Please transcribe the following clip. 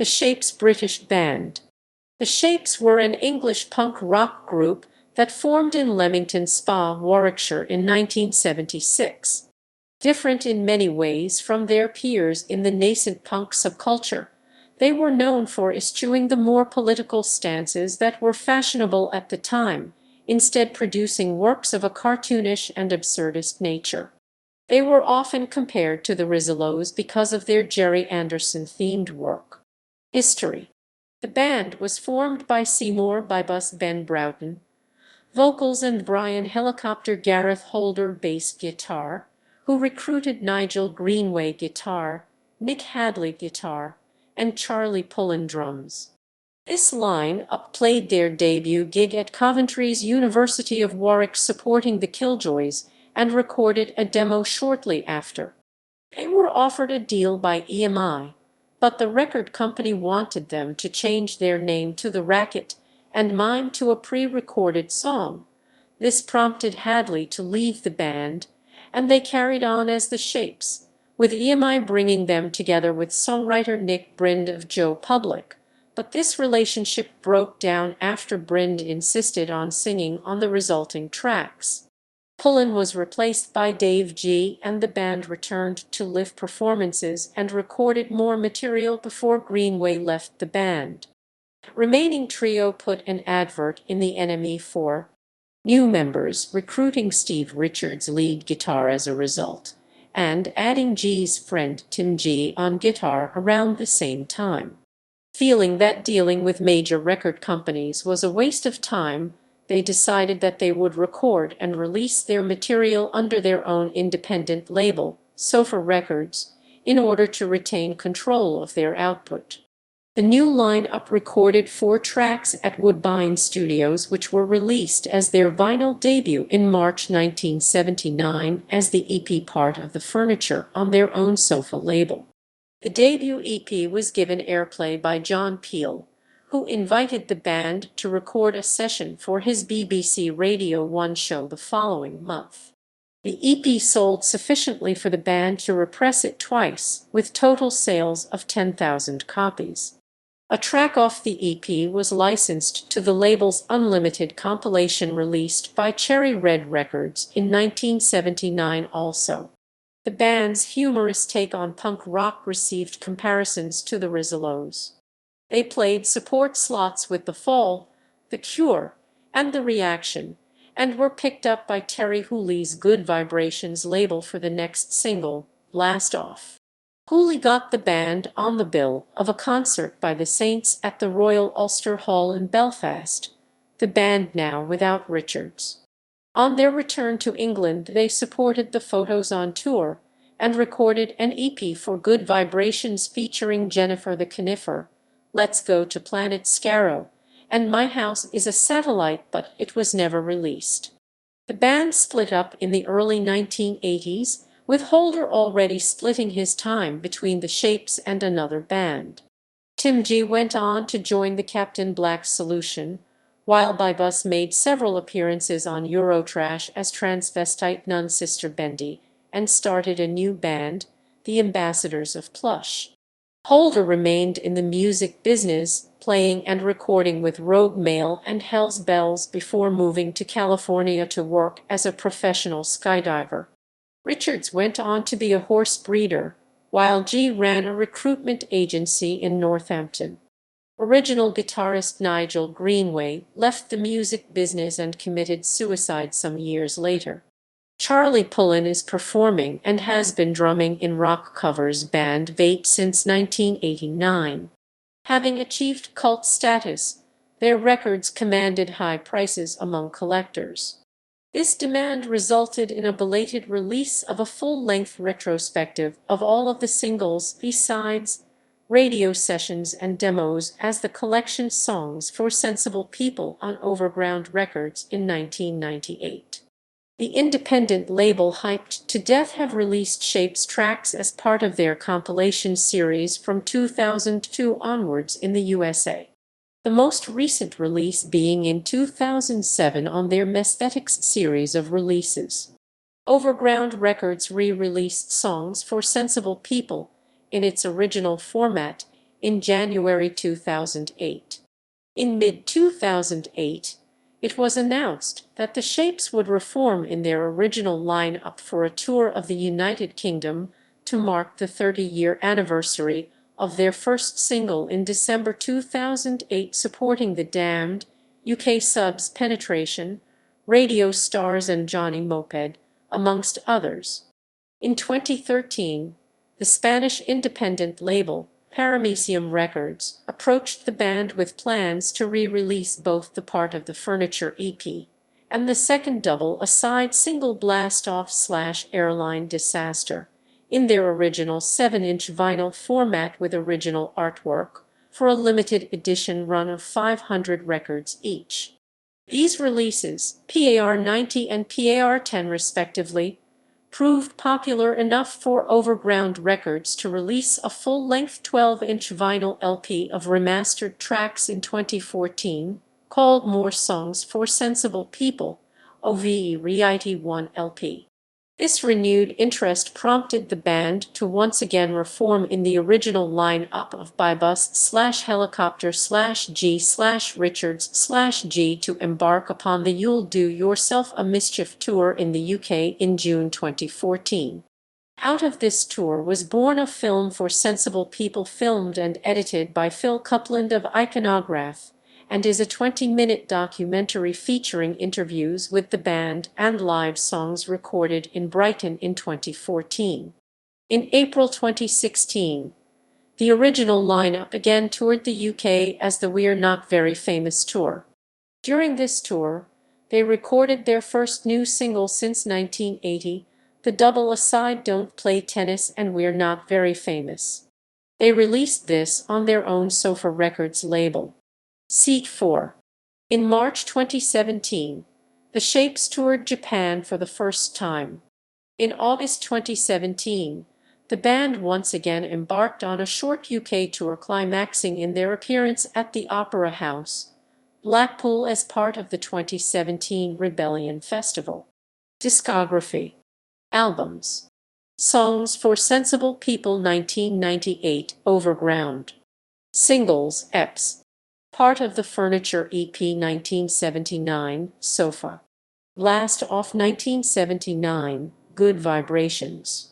The Shapes British band. The Shapes were an English punk rock group that formed in Leamington Spa, Warwickshire in 1976. Different in many ways from their peers in the nascent punk subculture, they were known for eschewing the more political stances that were fashionable at the time, instead producing works of a cartoonish and absurdist nature. They were often compared to the Rizzolos because of their Jerry Anderson-themed work. History. The band was formed by Seymour "Bybus" Ben Broughton, vocals, and Brian "Helicopter" Gareth Holder bass guitar, who recruited Nigel Greenway guitar, Nick Hadley guitar, and Charlie Pullen drums. This line-up played their debut gig at Coventry's University of Warwick supporting the Killjoys and recorded a demo shortly after. They were offered a deal by EMI, but the record company wanted them to change their name to The Racket and mime to a pre-recorded song. This prompted Hadley to leave the band, and they carried on as The Shapes, with EMI bringing them together with songwriter Nick Brind of Joe Public. But this relationship broke down after Brind insisted on singing on the resulting tracks. Pullen was replaced by Dave G, and the band returned to live performances and recorded more material before Greenway left the band. Remaining trio put an advert in the NME for new members, recruiting Steve Richards lead guitar as a result, and adding G's friend Tim G on guitar around the same time. Feeling that dealing with major record companies was a waste of time, they decided that they would record and release their material under their own independent label, Sofa Records, in order to retain control of their output. The new lineup recorded 4 tracks at Woodbine Studios, which were released as their vinyl debut in March 1979 as the EP part of The Furniture on their own Sofa label. The debut EP was given airplay by John Peel, who invited the band to record a session for his BBC Radio 1 show the following month. The EP sold sufficiently for the band to repress it twice, with total sales of 10,000 copies. A track off the EP was licensed to the label's Unlimited compilation released by Cherry Red Records in 1979 also. The band's humorous take on punk rock received comparisons to the Rizzolos. They played support slots with The Fall, The Cure, and The Reaction, and were picked up by Terry Hooley's Good Vibrations label for the next single, Blast Off. Hooley got the band on the bill of a concert by the Saints at the Royal Ulster Hall in Belfast, the band now without Richards. On their return to England, they supported the Photos on tour and recorded an EP for Good Vibrations featuring Jennifer the Conifer, Let's Go to Planet Scarrow, and My House is a Satellite, but it was never released. The band split up in the early 1980s, with Holder already splitting his time between The Shapes and another band. Tim G went on to join the Captain Black Solution, while Bybus made several appearances on Eurotrash as transvestite nun Sister Bendy, and started a new band, the Ambassadors of Plush. Holder remained in the music business, playing and recording with Rogue Mail and Hell's Bells before moving to California to work as a professional skydiver. Richards went on to be a horse breeder, while G ran a recruitment agency in Northampton. Original guitarist Nigel Greenway left the music business and committed suicide some years later. Charlie Pullen is performing and has been drumming in rock covers band Vape since 1989. Having achieved cult status, their records commanded high prices among collectors. This demand resulted in a belated release of a full-length retrospective of all of the singles, B-sides, radio sessions, and demos as the collection Songs for Sensible People on Overground Records in 1998. The independent label Hyped to Death have released Shapes tracks as part of their compilation series from 2002 onwards in the USA. The most recent release being in 2007 on their Mesthetics series of releases. Overground Records re-released Songs for Sensible People in its original format in January 2008. In mid-2008, it was announced that the Shapes would reform in their original line-up for a tour of the United Kingdom to mark the 30-year anniversary of their first single in December 2008, supporting The Damned, UK subs Penetration, Radio Stars and Johnny Moped, amongst others. In 2013, the Spanish independent label Paramecium Records approached the band with plans to re-release both the part of the Furniture EP and the second double-a-side single Blast-Off/Airline Disaster in their original 7-inch vinyl format with original artwork for a limited edition run of 500 records each. These releases, PAR 90 and PAR 10 respectively, proved popular enough for Overground Records to release a full-length 12-inch vinyl LP of remastered tracks in 2014, called More Songs for Sensible People, OVE Reality 1 LP. This renewed interest prompted the band to once again reform in the original line-up of Bybus/Helicopter/G/Richards/G to embark upon the You'll Do Yourself a Mischief tour in the UK in June 2014. Out of this tour was born a film for Sensible People filmed and edited by Phil Coupland of Iconograph, and is a 20-minute documentary featuring interviews with the band and live songs recorded in Brighton in 2014. In April 2016, the original lineup again toured the UK as the We're Not Very Famous tour. During this tour, they recorded their first new single since 1980, the double-a-side Don't Play Tennis and We're Not Very Famous. They released this on their own Sofa Records label. Seat 4. In March 2017, the Shapes toured Japan for the first time. In August 2017, the band once again embarked on a short UK tour climaxing in their appearance at the Opera House, Blackpool as part of the 2017 Rebellion Festival. Discography. Albums. Songs for Sensible People 1998, Overground. Singles, EPs. Part of the Furniture EP 1979, Sofa. Blast Off 1979, Good Vibrations.